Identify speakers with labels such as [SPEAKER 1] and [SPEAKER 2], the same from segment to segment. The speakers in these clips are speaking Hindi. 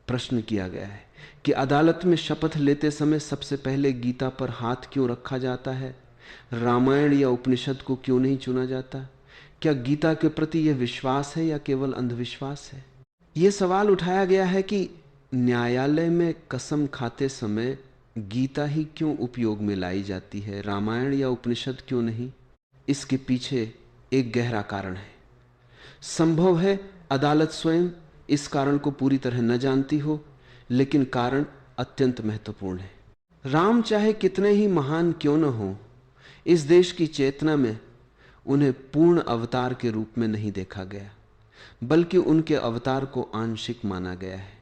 [SPEAKER 1] प्रश्न किया गया है कि अदालत में शपथ लेते समय सबसे पहले गीता पर हाथ क्यों रखा जाता है, रामायण या उपनिषद को क्यों नहीं चुना जाता? क्या गीता के प्रति यह विश्वास है या केवल अंधविश्वास है? यह सवाल उठाया गया है कि न्यायालय में कसम खाते समय गीता ही क्यों उपयोग में लाई जाती है, रामायण या उपनिषद क्यों नहीं? इसके पीछे एक गहरा कारण है। संभव है अदालत स्वयं इस कारण को पूरी तरह न जानती हो, लेकिन कारण अत्यंत महत्वपूर्ण है। राम चाहे कितने ही महान क्यों न हो, इस देश की चेतना में उन्हें पूर्ण अवतार के रूप में नहीं देखा गया, बल्कि उनके अवतार को आंशिक माना गया है।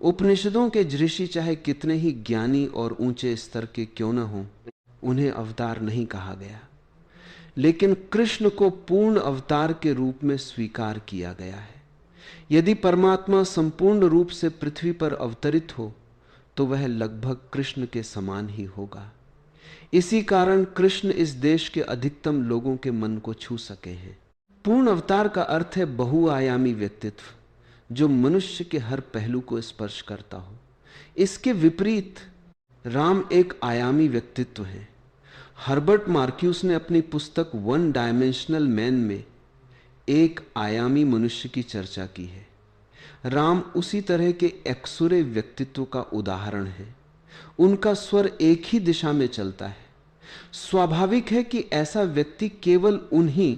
[SPEAKER 1] उपनिषदों के ऋषि चाहे कितने ही ज्ञानी और ऊंचे स्तर के क्यों न हो, उन्हें अवतार नहीं कहा गया, लेकिन कृष्ण को पूर्ण अवतार के रूप में स्वीकार किया गया है। यदि परमात्मा संपूर्ण रूप से पृथ्वी पर अवतरित हो तो वह लगभग कृष्ण के समान ही होगा। इसी कारण कृष्ण इस देश के अधिकतम लोगों के मन को छू सके हैं। पूर्ण अवतार का अर्थ है बहुआयामी व्यक्तित्व जो मनुष्य के हर पहलू को स्पर्श करता हो। इसके विपरीत राम एक आयामी व्यक्तित्व है। हर्बर्ट मार्क्यूस ने अपनी पुस्तक वन डायमेंशनल मैन में एक आयामी मनुष्य की चर्चा की है। राम उसी तरह के एक्सुरे व्यक्तित्व का उदाहरण है। उनका स्वर एक ही दिशा में चलता है। स्वाभाविक है कि ऐसा व्यक्ति केवल उन्हीं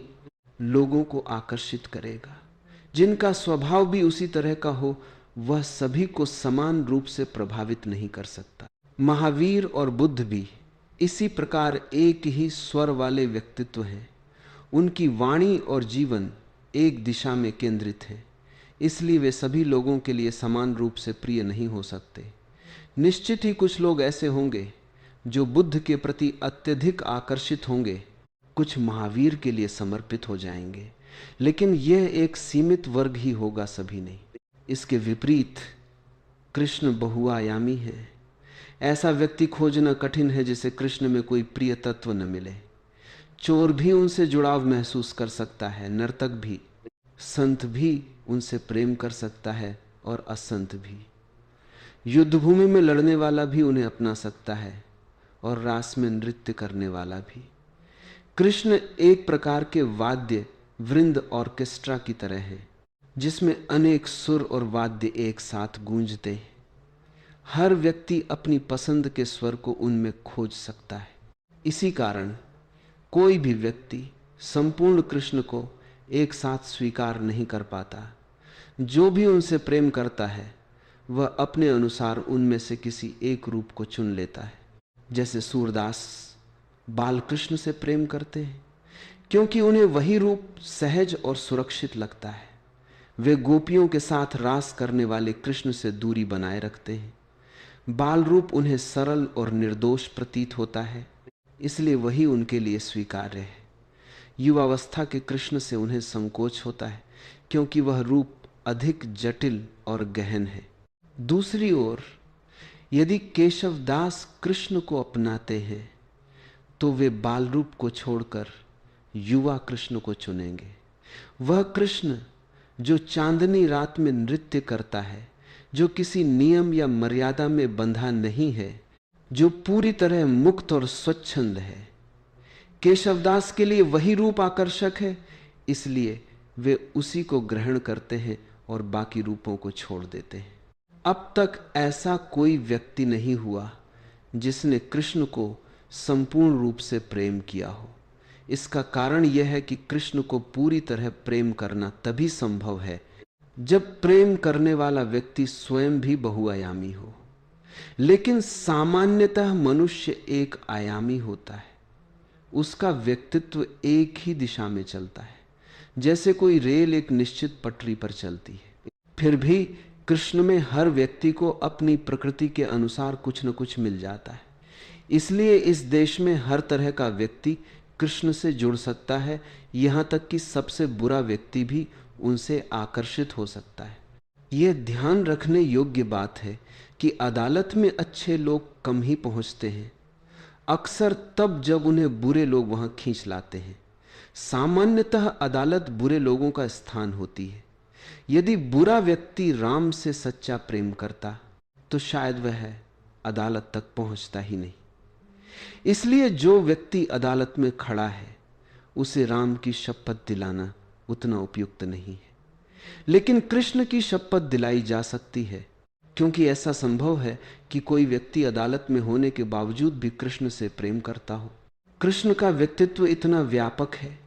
[SPEAKER 1] लोगों को आकर्षित करेगा जिनका स्वभाव भी उसी तरह का हो। वह सभी को समान रूप से प्रभावित नहीं कर सकता। महावीर और बुद्ध भी इसी प्रकार एक ही स्वर वाले व्यक्तित्व हैं। उनकी वाणी और जीवन एक दिशा में केंद्रित है, इसलिए वे सभी लोगों के लिए समान रूप से प्रिय नहीं हो सकते। निश्चित ही कुछ लोग ऐसे होंगे जो बुद्ध के प्रति अत्यधिक आकर्षित होंगे, कुछ महावीर के लिए समर्पित हो जाएंगे, लेकिन यह एक सीमित वर्ग ही होगा, सभी नहीं। इसके विपरीत कृष्ण बहुआयामी है। ऐसा व्यक्ति खोजना कठिन है जिसे कृष्ण में कोई प्रिय तत्व न मिले। चोर भी उनसे जुड़ाव महसूस कर सकता है, नर्तक भी, संत भी उनसे प्रेम कर सकता है और असंत भी। युद्धभूमि में लड़ने वाला भी उन्हें अपना सकता है और रास में नृत्य करने वाला भी। कृष्ण एक प्रकार के वाद्य वृंद ऑर्केस्ट्रा की तरह है, जिसमें अनेक सुर और वाद्य एक साथ गूंजते हैं। हर व्यक्ति अपनी पसंद के स्वर को उनमें खोज सकता है। इसी कारण कोई भी व्यक्ति संपूर्ण कृष्ण को एक साथ स्वीकार नहीं कर पाता। जो भी उनसे प्रेम करता है वह अपने अनुसार उनमें से किसी एक रूप को चुन लेता है। जैसे सूरदास बालकृष्ण से प्रेम करते हैं क्योंकि उन्हें वही रूप सहज और सुरक्षित लगता है। वे गोपियों के साथ रास करने वाले कृष्ण से दूरी बनाए रखते हैं। बाल रूप उन्हें सरल और निर्दोष प्रतीत होता है, इसलिए वही उनके लिए स्वीकार्य है। युवावस्था के कृष्ण से उन्हें संकोच होता है क्योंकि वह रूप अधिक जटिल और गहन है। दूसरी ओर यदि केशवदास कृष्ण को अपनाते हैं तो वे बाल रूप को छोड़कर युवा कृष्ण को चुनेंगे। वह कृष्ण जो चांदनी रात में नृत्य करता है, जो किसी नियम या मर्यादा में बंधा नहीं है, जो पूरी तरह मुक्त और स्वच्छंद है। केशवदास के लिए वही रूप आकर्षक है, इसलिए वे उसी को ग्रहण करते हैं और बाकी रूपों को छोड़ देते हैं। अब तक ऐसा कोई व्यक्ति नहीं हुआ जिसने कृष्ण को संपूर्ण रूप से प्रेम किया हो। इसका कारण यह है कि कृष्ण को पूरी तरह प्रेम करना तभी संभव है जब प्रेम करने वाला व्यक्ति स्वयं भी बहुआयामी हो। लेकिन सामान्यतः मनुष्य एक आयामी होता है। उसका व्यक्तित्व एक ही दिशा में चलता है, जैसे कोई रेल एक निश्चित पटरी पर चलती है। फिर भी कृष्ण में हर व्यक्ति को अपनी प्रकृति के अनुसार कुछ न कुछ मिल जाता है। इसलिए इस देश में हर तरह का व्यक्ति कृष्ण से जुड़ सकता है, यहां तक कि सबसे बुरा व्यक्ति भी उनसे आकर्षित हो सकता है। यह ध्यान रखने योग्य बात है कि अदालत में अच्छे लोग कम ही पहुंचते हैं, अक्सर तब जब उन्हें बुरे लोग वहां खींच लाते हैं। सामान्यतः अदालत बुरे लोगों का स्थान होती है। यदि बुरा व्यक्ति राम से सच्चा प्रेम करता तो शायद वह अदालत तक पहुंचता ही नहीं। इसलिए जो व्यक्ति अदालत में खड़ा है उसे राम की शपथ दिलाना उतना उपयुक्त नहीं है। लेकिन कृष्ण की शपथ दिलाई जा सकती है, क्योंकि ऐसा संभव है कि कोई व्यक्ति अदालत में होने के बावजूद भी कृष्ण से प्रेम करता हो। कृष्ण का व्यक्तित्व इतना व्यापक है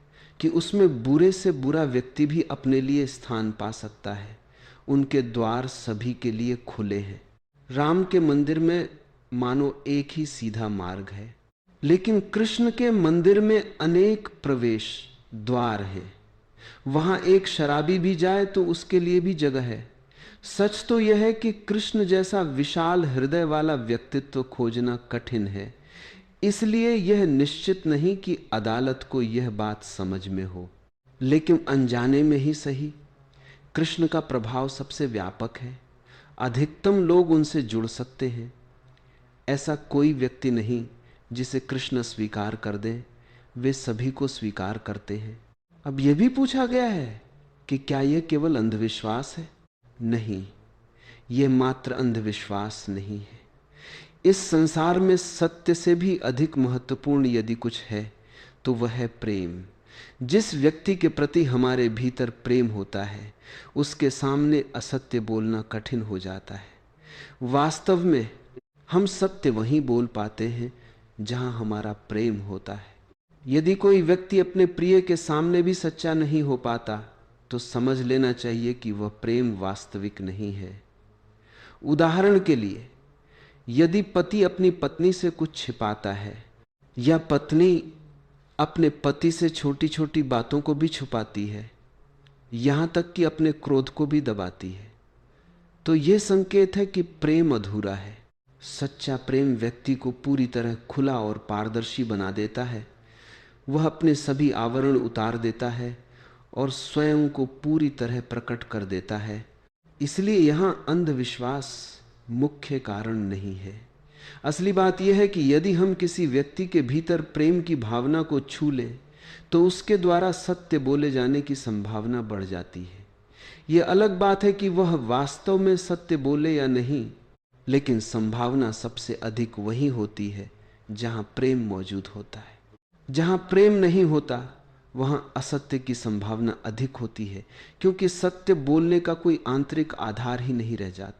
[SPEAKER 1] कि उसमें बुरे से बुरा व्यक्ति भी अपने लिए स्थान पा सकता है। उनके द्वार सभी के लिए खुले हैं। राम के मंदिर में मानो एक ही सीधा मार्ग है, लेकिन कृष्ण के मंदिर में अनेक प्रवेश द्वार हैं। वहां एक शराबी भी जाए तो उसके लिए भी जगह है। सच तो यह है कि कृष्ण जैसा विशाल हृदय वाला व्यक्तित्व खोजना कठिन है। इसलिए यह निश्चित नहीं कि अदालत को यह बात समझ में हो, लेकिन अनजाने में ही सही कृष्ण का प्रभाव सबसे व्यापक है। अधिकतम लोग उनसे जुड़ सकते हैं। ऐसा कोई व्यक्ति नहीं जिसे कृष्ण स्वीकार कर दे, वे सभी को स्वीकार करते हैं। अब यह भी पूछा गया है कि क्या यह केवल अंधविश्वास है? नहीं, यह मात्र अंधविश्वास नहीं है। इस संसार में सत्य से भी अधिक महत्वपूर्ण यदि कुछ है तो वह है प्रेम। जिस व्यक्ति के प्रति हमारे भीतर प्रेम होता है उसके सामने असत्य बोलना कठिन हो जाता है। वास्तव में हम सत्य वहीं बोल पाते हैं जहां हमारा प्रेम होता है। यदि कोई व्यक्ति अपने प्रिय के सामने भी सच्चा नहीं हो पाता तो समझ लेना चाहिए कि वह प्रेम वास्तविक नहीं है। उदाहरण के लिए, यदि पति अपनी पत्नी से कुछ छिपाता है या पत्नी अपने पति से छोटी छोटी बातों को भी छुपाती है, यहां तक कि अपने क्रोध को भी दबाती है, तो यह संकेत है कि प्रेम अधूरा है। सच्चा प्रेम व्यक्ति को पूरी तरह खुला और पारदर्शी बना देता है। वह अपने सभी आवरण उतार देता है और स्वयं को पूरी तरह प्रकट कर देता है। इसलिए यहां अंधविश्वास मुख्य कारण नहीं है। असली बात यह है कि यदि हम किसी व्यक्ति के भीतर प्रेम की भावना को छू लें तो उसके द्वारा सत्य बोले जाने की संभावना बढ़ जाती है। यह अलग बात है कि वह वास्तव में सत्य बोले या नहीं, लेकिन संभावना सबसे अधिक वही होती है जहां प्रेम मौजूद होता है। जहां प्रेम नहीं होता वहां असत्य की संभावना अधिक होती है, क्योंकि सत्य बोलने का कोई आंतरिक आधार ही नहीं रह जाता।